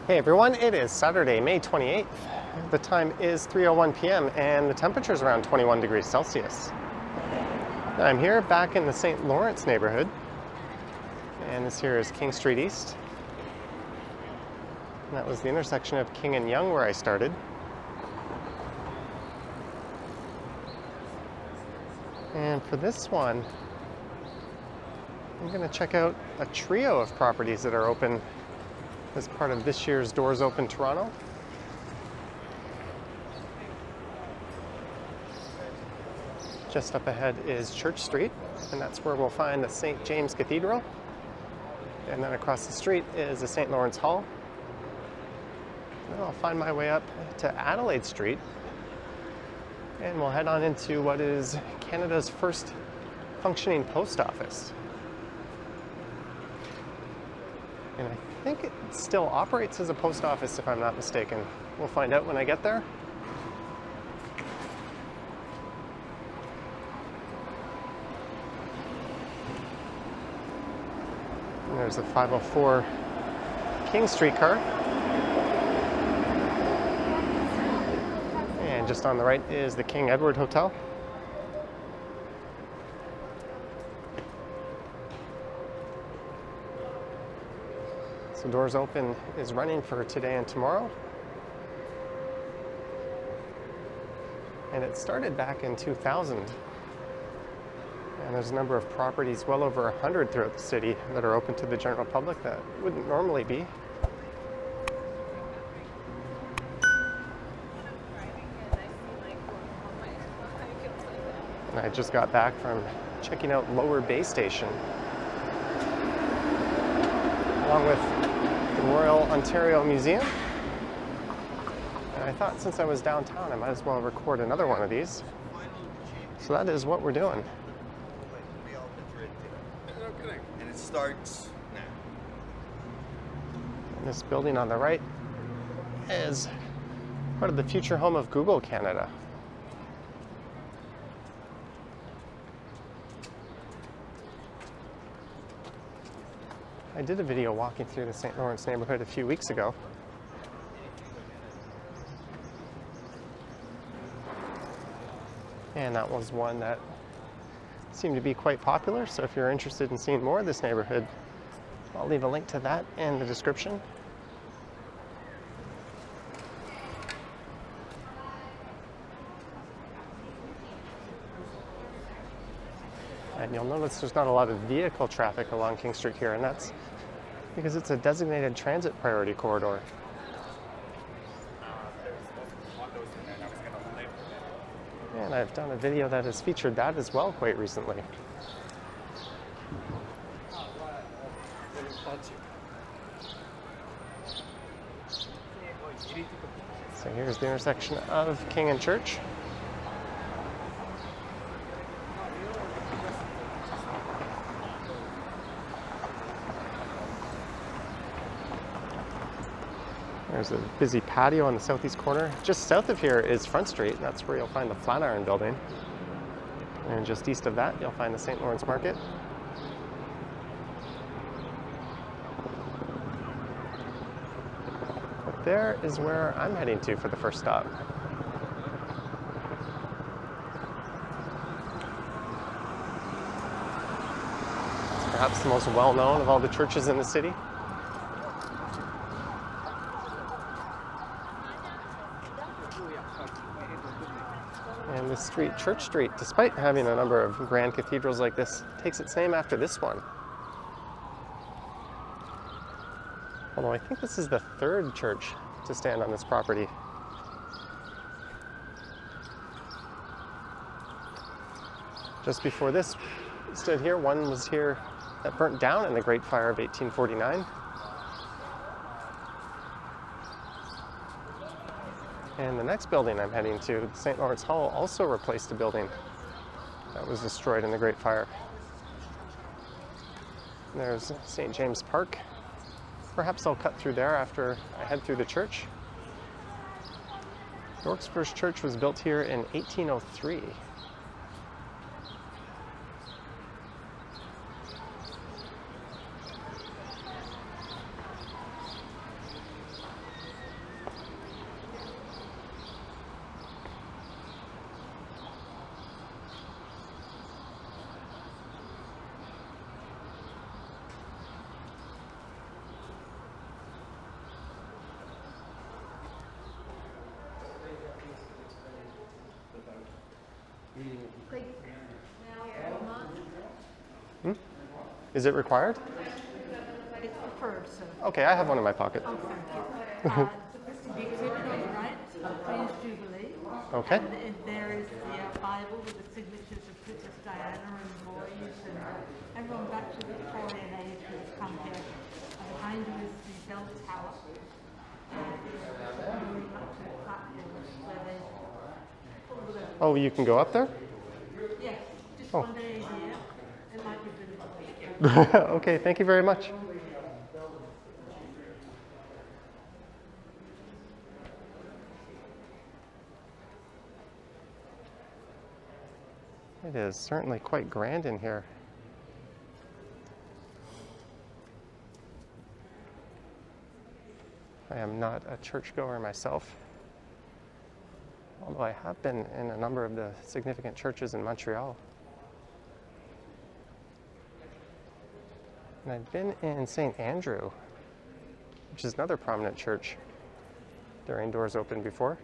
Hey everyone, it is Saturday, May 28th. The time is 3:01 p.m. and the temperature is around 21 degrees Celsius. I'm here back in the St Lawrence neighborhood, and this here is King Street East. And that was the intersection of King and Yonge where I started. And for this one, I'm going to check out a trio of properties that are open as part of this year's Doors Open Toronto. Just up ahead is Church Street, and that's where we'll find the St. James Cathedral. And then across the street is the St. Lawrence Hall. Then I'll find my way up to Adelaide Street, and we'll head on into what is Canada's first functioning post office. And I think it still operates as a post office, if I'm not mistaken. We'll find out when I get there. And there's the 504 King streetcar. And just on the right is the King Edward Hotel. So Doors Open is running for today and tomorrow. And it started back in 2000. And there's a number of properties, well over 100 throughout the city, that are open to the general public that wouldn't normally be. And I just got back from checking out Lower Bay Station, along with the Royal Ontario Museum. And I thought since I was downtown, I might as well record another one of these. So that is what we're doing. And it starts now. And this building on the right is part of the future home of Google Canada. I did a video walking through the St. Lawrence neighborhood a few weeks ago. And that was one that seemed to be quite popular, so if you're interested in seeing more of this neighborhood, I'll leave a link to that in the description. And you'll notice there's not a lot of vehicle traffic along King Street here, and that's because it's a designated transit priority corridor. And I've done a video that has featured that as well quite recently. So here's the intersection of King and Church. There's a busy patio on the southeast corner. Just south of here is Front Street, and that's where you'll find the Flatiron Building. And just east of that, you'll find the St. Lawrence Market. But there is where I'm heading to for the first stop. It's perhaps the most well-known of all the churches in the city. And this street, Church Street, despite having a number of grand cathedrals like this, takes its name after this one. Although I think this is the third church to stand on this property. Just before this stood here, one was here that burnt down in the Great Fire of 1849. And the next building I'm heading to, St. Lawrence Hall, also replaced a building that was destroyed in the Great Fire. And there's St. James Park. Perhaps I'll cut through there after I head through the church. York's first church was built here in 1803. Is it required? It's preferred, sir. Okay, I have one in my pocket. Oh, thank you. The exhibit on the right, the Queen's Jubilee. Okay. And there is the Bible with the signatures of Princess Diana and boys and everyone back to the Victorian age who has come here. And behind you is the bell tower. Moving up to the platforms where they pull the... Oh, you can go up there? Yes, just one day a year. It might be visible. Okay, thank you very much. It is certainly quite grand in here. I am not a churchgoer myself, although I have been in a number of the significant churches in Montreal. And I've been in St Andrew, which is another prominent church. During doors open before.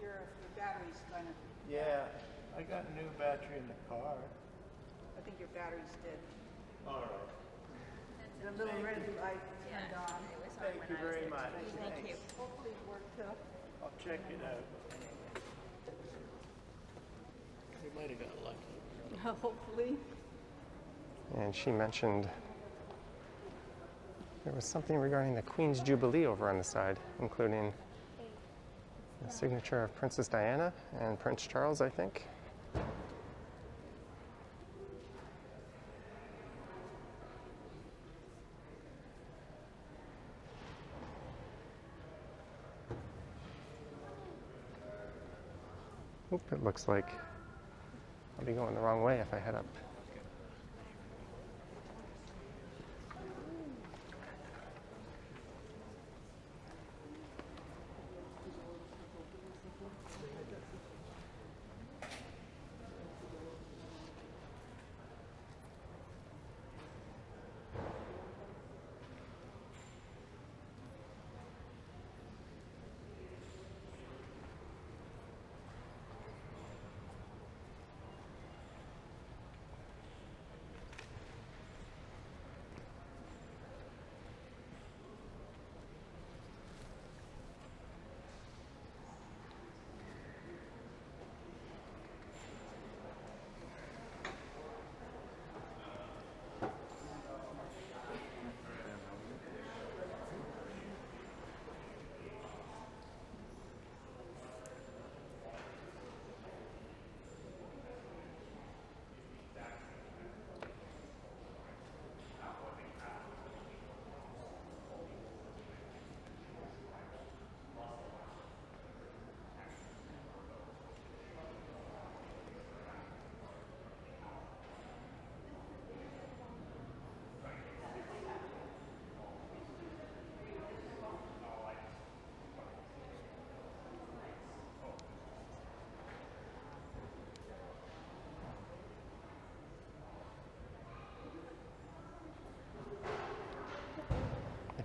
Your battery's kind of, Yeah, I got a new battery in the car. I think your battery's dead. All right. The little red light turned on. Thank you very much. Thank you. Hopefully it worked out. I'll check it out. We might have got lucky. Hopefully. And she mentioned there was something regarding the Queen's Jubilee over on the side, including the signature of Princess Diana and Prince Charles, I think. Oop, it looks like I'll be going the wrong way if I head up.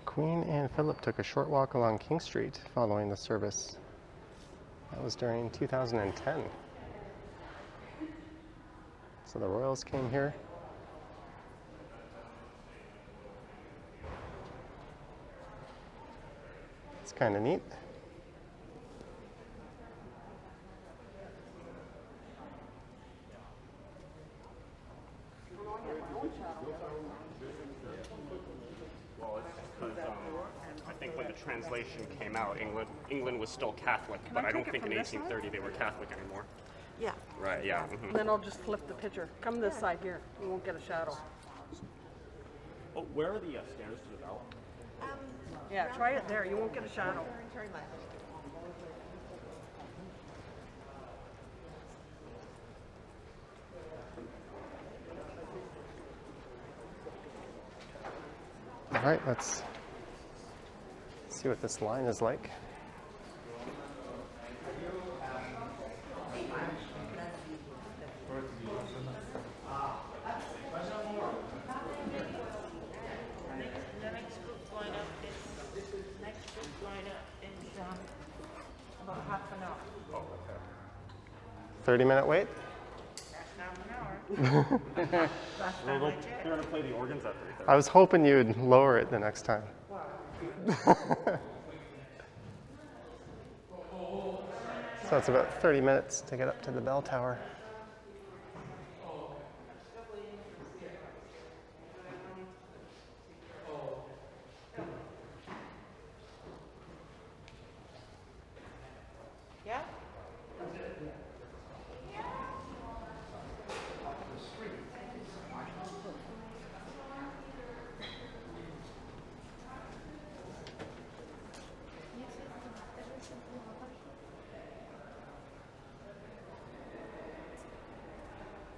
Queen and Philip took a short walk along King Street following the service. That was during 2010. So the royals came here. It's kind of neat. I think when the translation came out, England was still Catholic, but I don't think in 1830 they were Catholic anymore. Yeah. Right, yeah. And then I'll just flip the picture. Come this side here. You won't get a shadow. Oh, where are the stairs to the bell? Yeah, try it there. You won't get a shadow. All right, let's see what this line is like. 30-minute wait? Well, they're going to play the organs at 3:30. I was hoping you'd lower it the next time. So it's about 30 minutes to get up to the bell tower.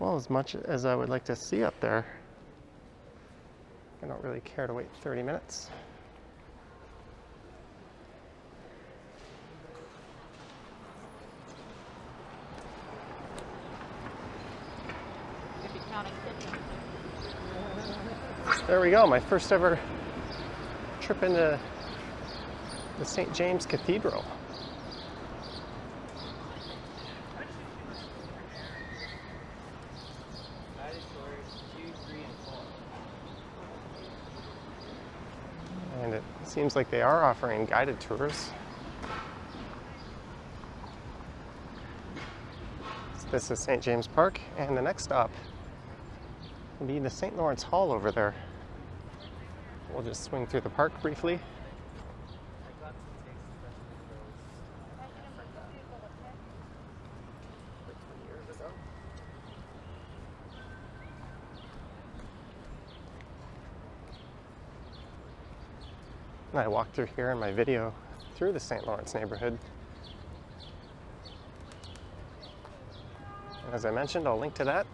Well, as much as I would like to see up there, I don't really care to wait 30 minutes. There we go, my first ever trip into the St. James Cathedral. And it seems like they are offering guided tours. So this is St. James Park, and the next stop will be the St. Lawrence Hall over there. We'll just swing through the park briefly. And I walked through here in my video through the St. Lawrence neighborhood. And as I mentioned, I'll link to that.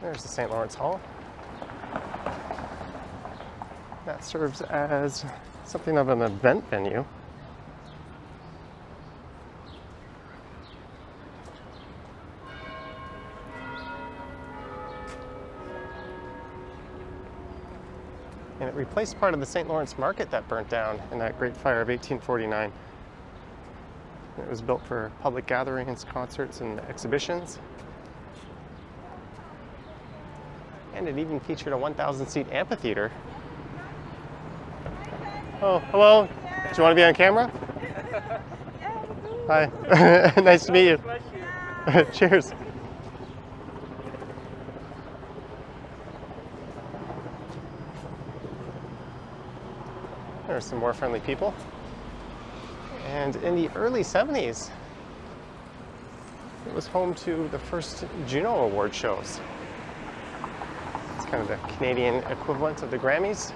There's the St. Lawrence Hall. That serves as something of an event venue. And it replaced part of the St. Lawrence Market that burnt down in that Great Fire of 1849. It was built for public gatherings, concerts, and exhibitions. And it even featured a 1,000-seat amphitheater. Oh, hello. Do you want to be on camera? Hi. Nice to meet you. Cheers. There's some more friendly people. And in the early 70s, it was home to the first Juno Award shows. It's kind of the Canadian equivalent of the Grammys.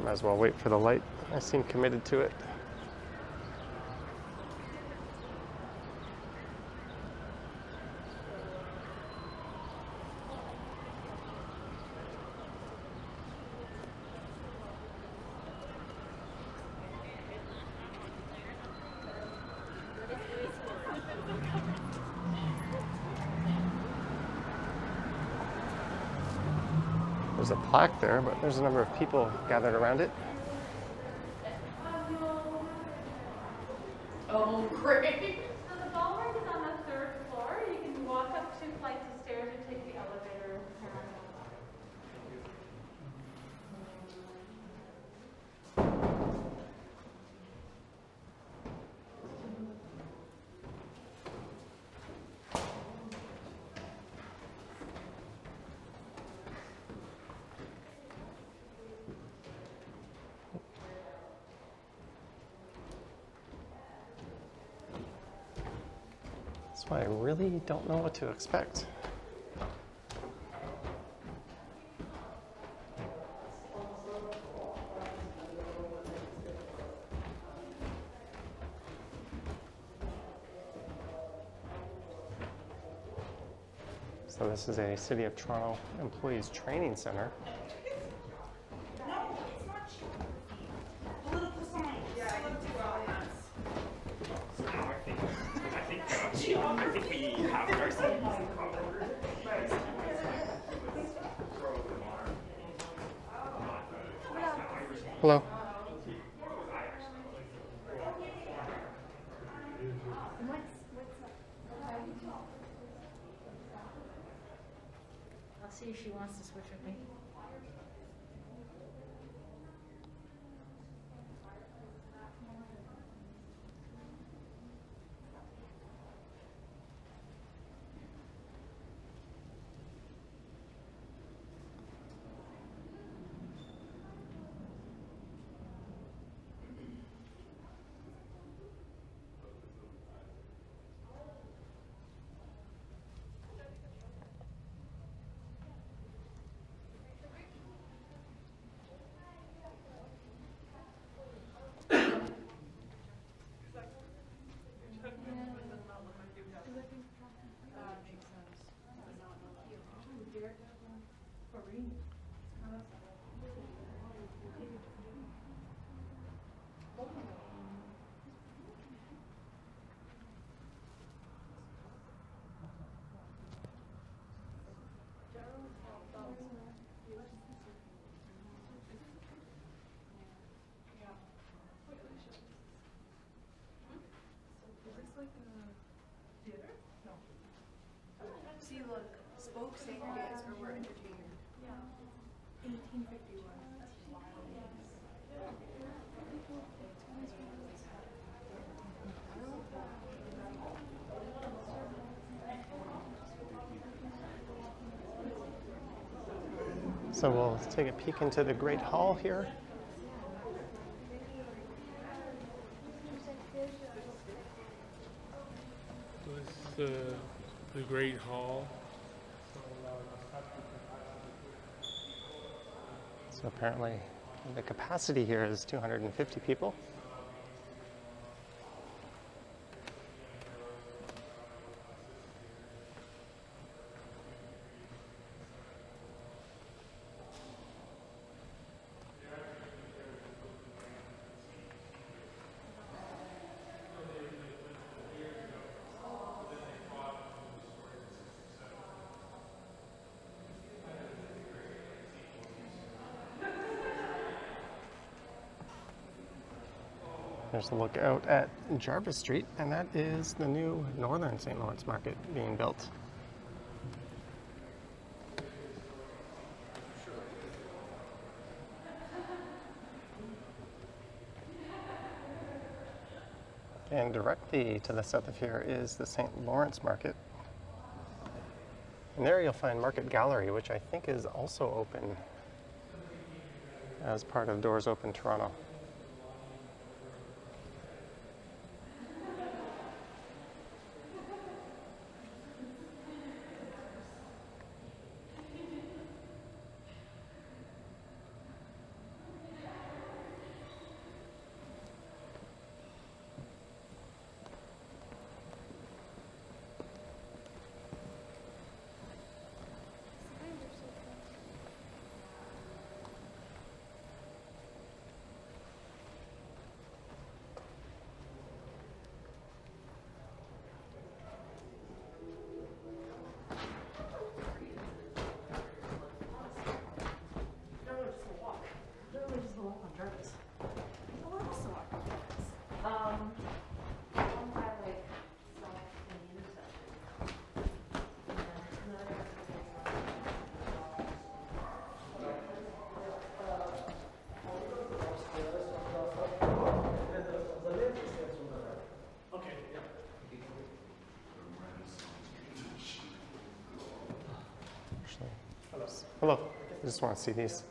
Might as well wait for the light. I seem committed to it. There's a plaque there, but there's a number of people gathered around it. Oh, great. So the ballroom is on the 3rd floor. You can walk up 2 flights of stairs or take the elevator. So I really don't know what to expect. So this is a City of Toronto Employees Training Center. I think we have our seats covered. Hello. I'll see if she wants to switch with me. See, look, spoke singer dance or we're entertainer. Yeah. 1851. That's wild. So we'll take a peek into the Great Hall here. This is the Great Hall. So apparently the capacity here is 250 people. There's a look out at Jarvis Street, and that is the new northern St. Lawrence Market being built. And directly to the south of here is the St. Lawrence Market. And there you'll find Market Gallery, which I think is also open as part of Doors Open Toronto. Hello. I just want to see these.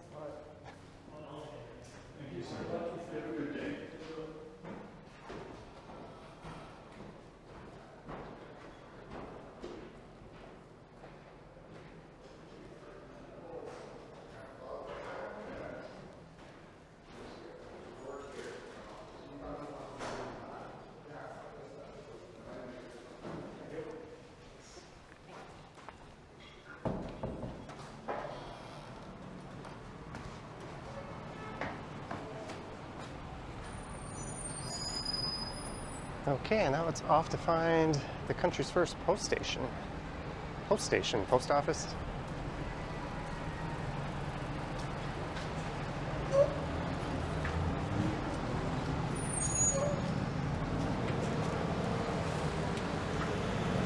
Okay, and now it's off to find the country's first post office.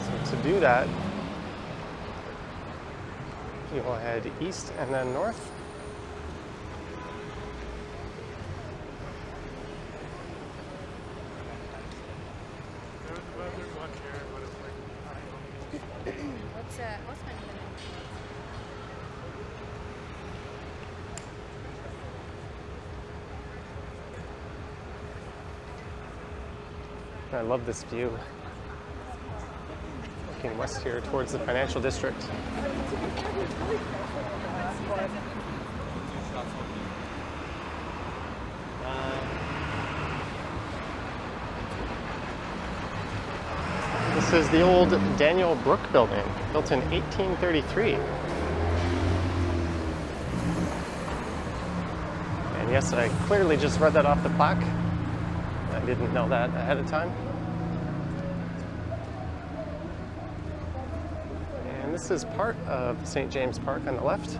So to do that, you will head east and then north. What's my name? I love this view. Looking west here towards the financial district. This is the old Daniel Brook building, built in 1833. And yes, I clearly just read that off the plaque. I didn't know that ahead of time. And this is part of St. James Park on the left.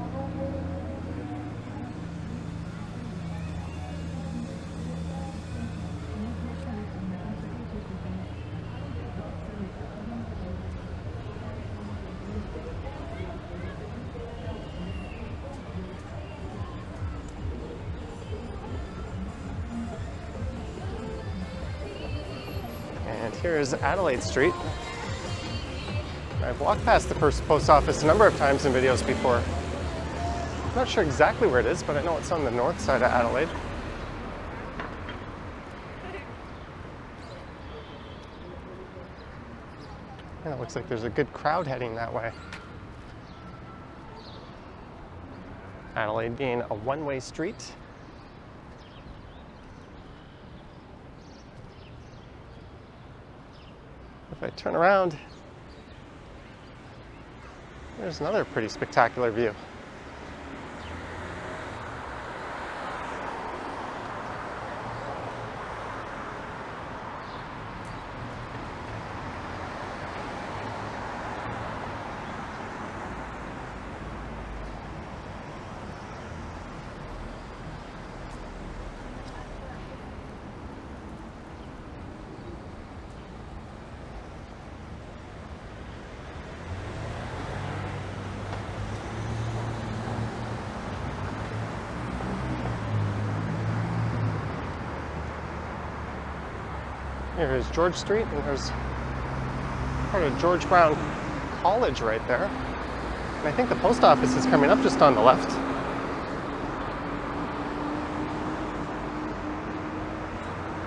And here is Adelaide Street. I've walked past the first post office a number of times in videos before. I'm not sure exactly where it is, but I know it's on the north side of Adelaide. And it looks like there's a good crowd heading that way. Adelaide being a one-way street. If I turn around, there's another pretty spectacular view. Here is George Street, and there's part of George Brown College right there. And I think the post office is coming up just on the left.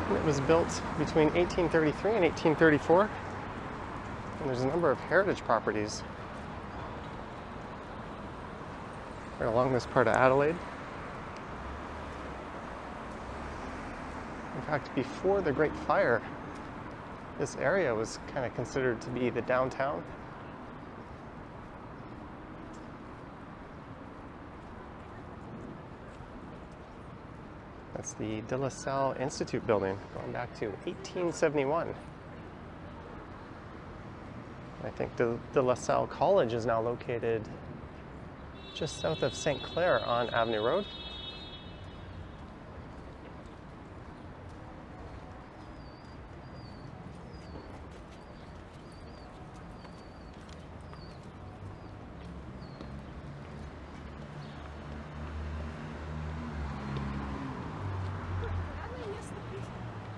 And it was built between 1833 and 1834. And there's a number of heritage properties right along this part of Adelaide. In fact, before the Great Fire, this area was kind of considered to be the downtown. That's the De La Salle Institute building, going back to 1871. I think De La Salle College is now located just south of St. Clair on Avenue Road.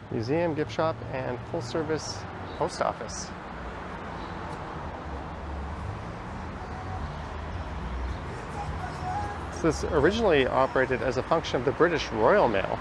Museum, gift shop, and full-service post office. So this originally operated as a function of the British Royal Mail.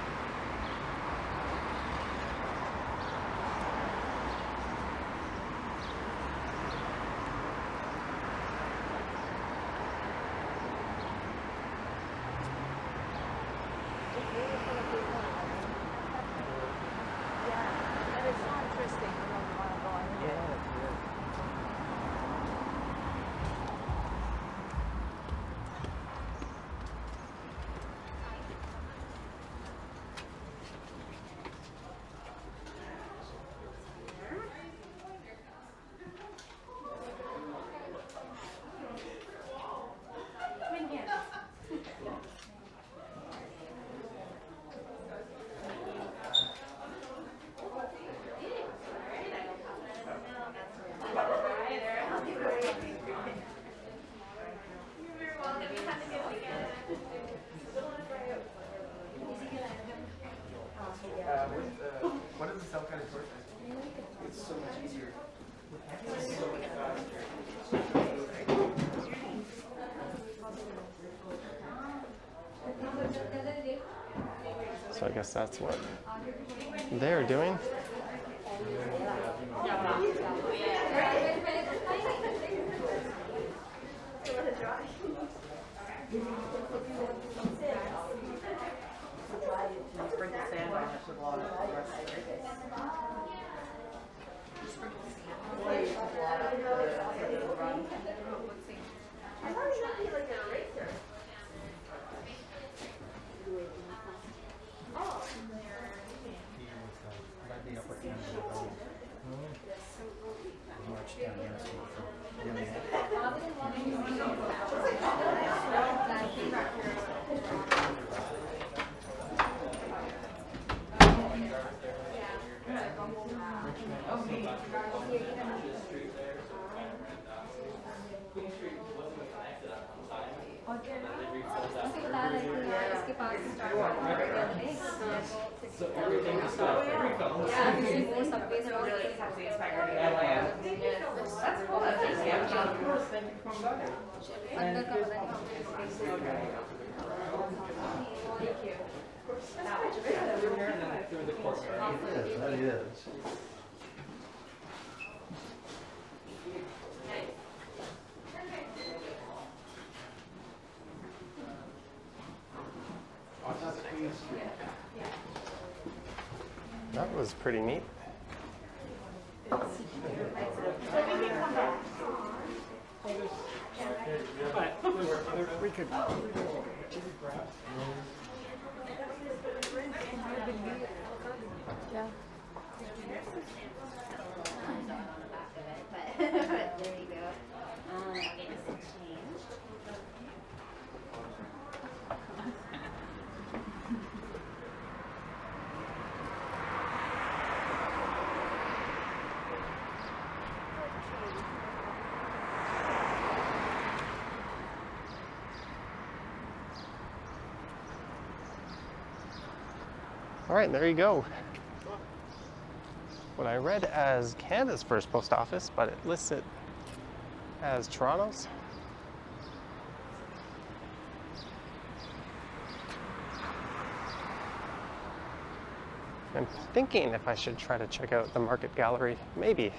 What does the self kind of torch? It's so much easier. So I guess that's what they're doing. Sprinkle sand on it to blot out the rest of it. That is. That was pretty neat. We could. Yeah. But there you go. I'll get this change. All right, there you go. What I read as Canada's first post office, but it lists it as Toronto's. I'm thinking if I should try to check out the Market Gallery, maybe.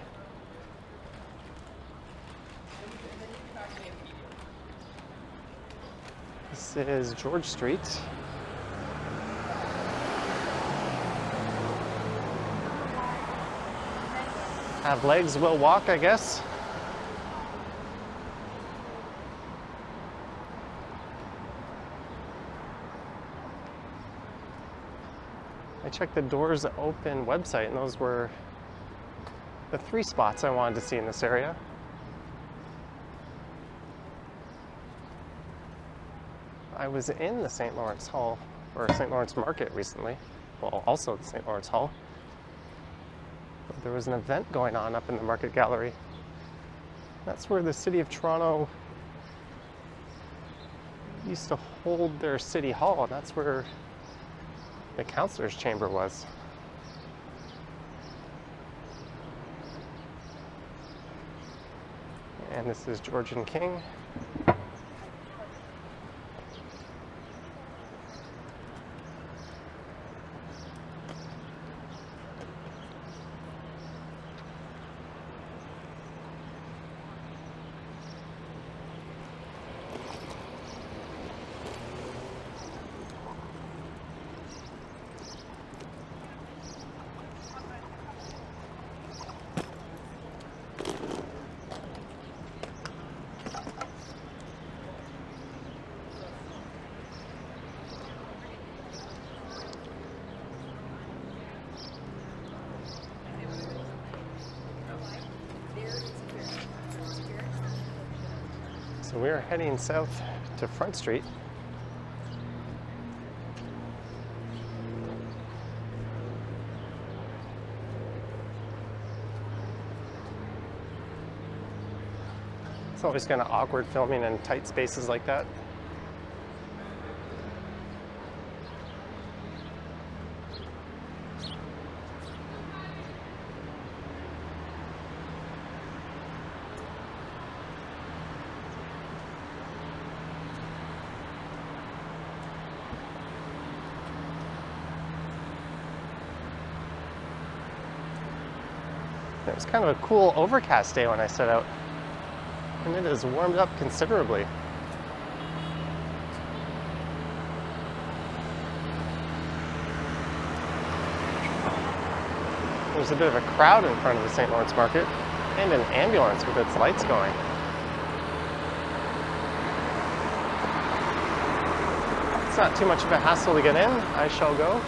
This is George Street. Have legs, will walk, I guess. I checked the Doors Open website, and those were the 3 spots I wanted to see in this area. I was in the St. Lawrence Hall, or St. Lawrence Market recently. Well, also the St. Lawrence Hall. But there was an event going on up in the Market Gallery. That's where the City of Toronto used to hold their City Hall, and that's where the Councillor's Chamber was. And this is George and King. So we're heading south to Front Street. It's always kind of awkward filming in tight spaces like that. It was kind of a cool overcast day when I set out, and it has warmed up considerably. There's a bit of a crowd in front of the St. Lawrence Market, and an ambulance with its lights going. It's not too much of a hassle to get in. I shall go.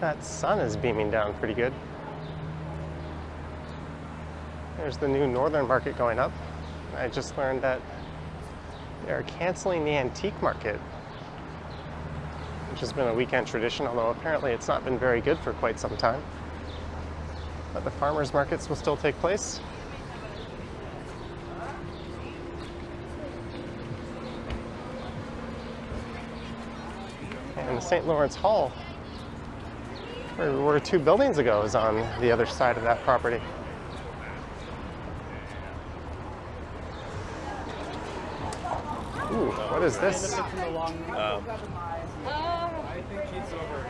That sun is beaming down pretty good. There's the new Northern Market going up. I just learned that they're canceling the antique market, which has been a weekend tradition, although apparently it's not been very good for quite some time. But the farmers markets will still take place. And the St. Lawrence Hall, where we were 2 buildings ago, is on the other side of that property. Ooh, what is this?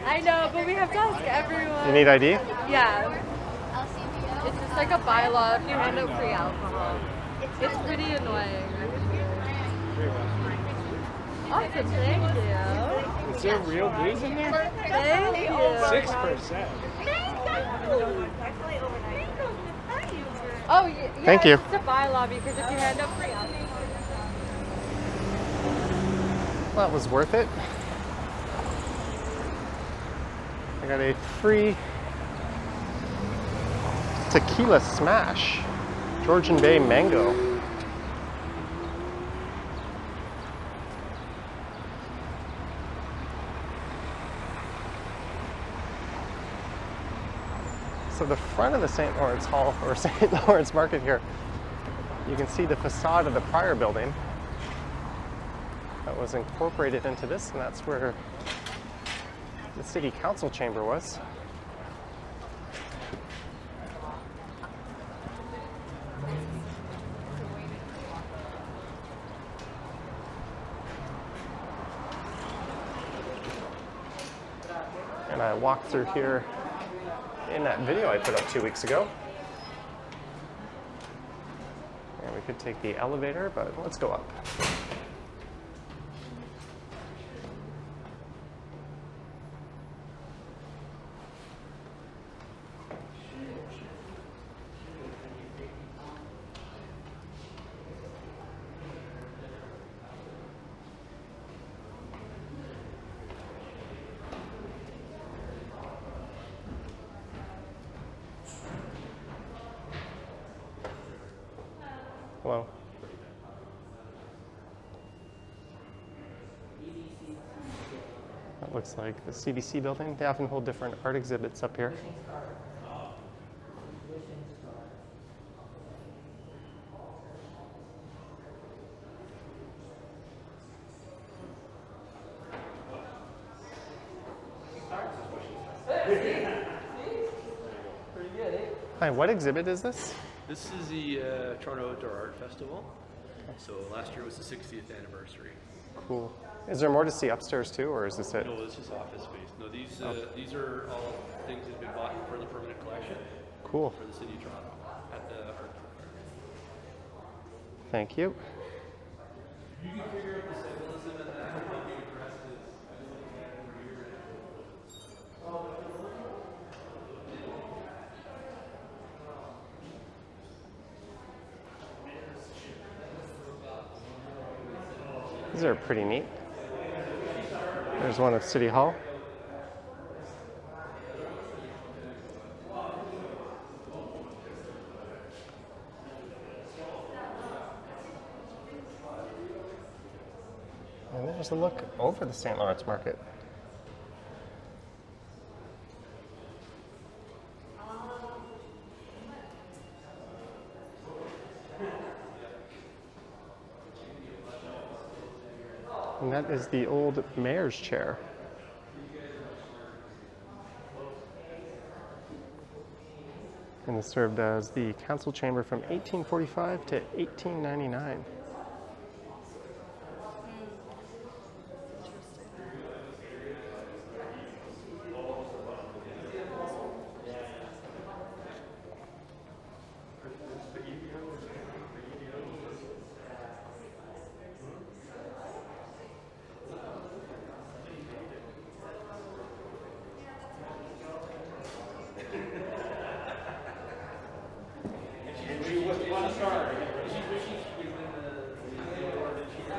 I know, but we have to ask everyone. You need ID? Yeah. It's just like a bylaw if you hand out free alcohol. It's pretty annoying. Awesome, thank you. Is there real booze in there? Thank you. 6%. Oh, yeah. Thank you. It's just a bylaw because if you hand out free alcohol. Well, that was worth it. I got a free tequila smash, Georgian Bay mango. So the front of the St. Lawrence Hall, or St. Lawrence Market here, you can see the facade of the prior building that was incorporated into this, and that's where the city council chamber was. And I walked through here in that video I put up 2 weeks ago. And we could take the elevator, but let's go up. Hello. That looks like the CBC building. They often hold different art exhibits up here. Hi, what exhibit is this? This is the Toronto Outdoor Art Festival. So last year was the 60th anniversary. Cool. Is there more to see upstairs too, or is this it? No, this is office space. No, these are all things that have been bought for the permanent collection. Cool. For the city of Toronto at the art. Thank you. You can figure out the symbolism and that how being pressed is. These are pretty neat. There's one of City Hall. And there's a look over the St. Lawrence Market. And that is the old mayor's chair. And it served as the council chamber from 1845 to 1899.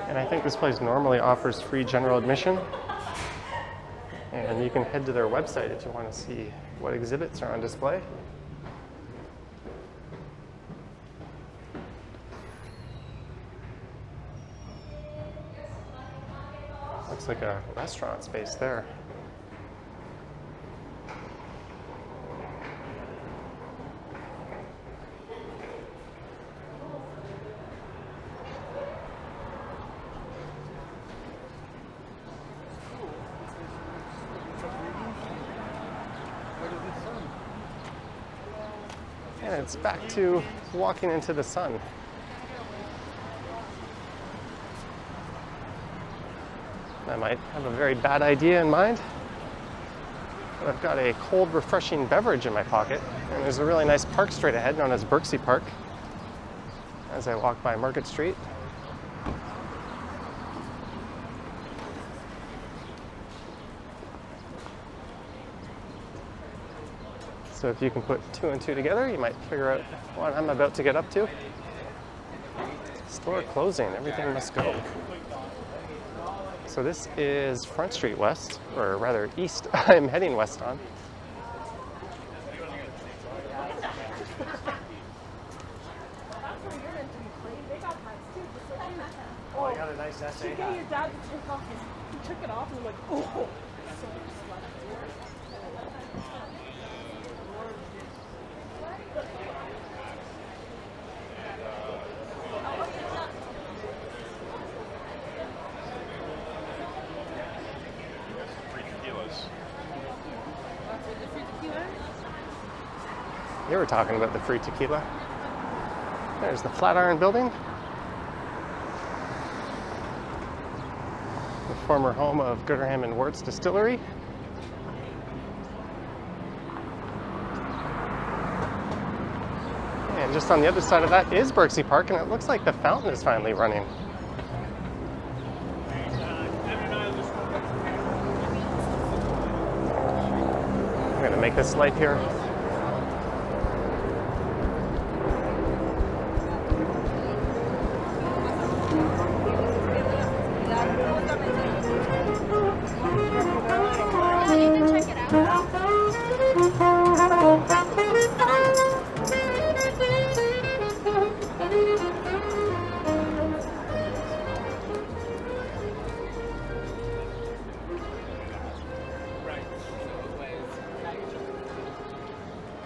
And I think this place normally offers free general admission. And you can head to their website if you want to see what exhibits are on display. Looks like a restaurant space there. And it's back to walking into the sun. I might have a very bad idea in mind, but I've got a cold, refreshing beverage in my pocket, and there's a really nice park straight ahead known as Berczy Park as I walk by Market Street. So if you can put two and two together, you might figure out what I'm about to get up to. Store closing, everything must go. So this is Front Street West, or rather east. I'm heading west on. Oh, I got a nice essay. You get your dad to take off he took it off and I'm like, oh. You were talking about the free tequila. There's the Flatiron Building, the former home of Gooderham and Worts Distillery. And just on the other side of that is Berczy Park, and it looks like the fountain is finally running. I'm gonna make this light here.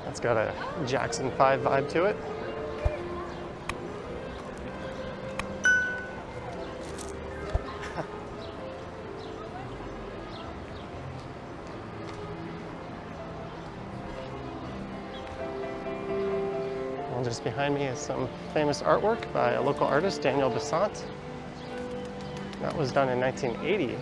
It's got a Jackson 5 vibe to it. And just behind me is some famous artwork by a local artist, Daniel Besant. That was done in 1980.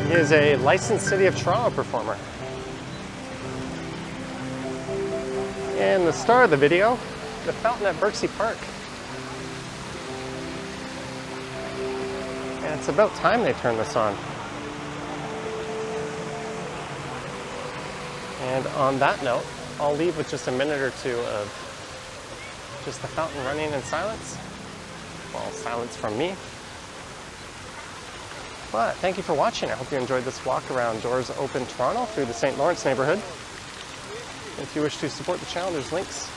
He is a licensed City of Toronto performer. And the star of the video, the fountain at Berczy Park. And it's about time they turned this on. And on that note, I'll leave with just a minute or two of just the fountain running in silence. Well, silence from me. But thank you for watching. I hope you enjoyed this walk around Doors Open Toronto through the St Lawrence neighbourhood. If you wish to support the channel, there's links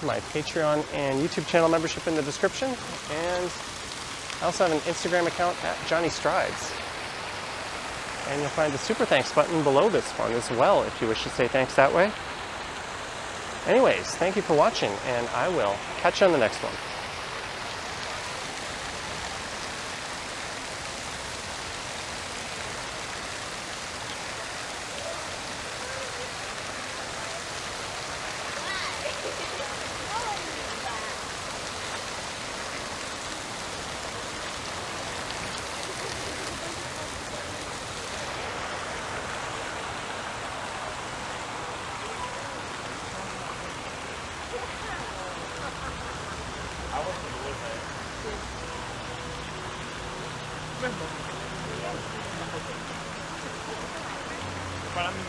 my Patreon and YouTube channel membership in the description. And I also have an Instagram account at Johnny Strides. And you'll find the super thanks button below this one as well if you wish to say thanks that way. Anyways, thank you for watching, and I will catch you on the next one. Para mí,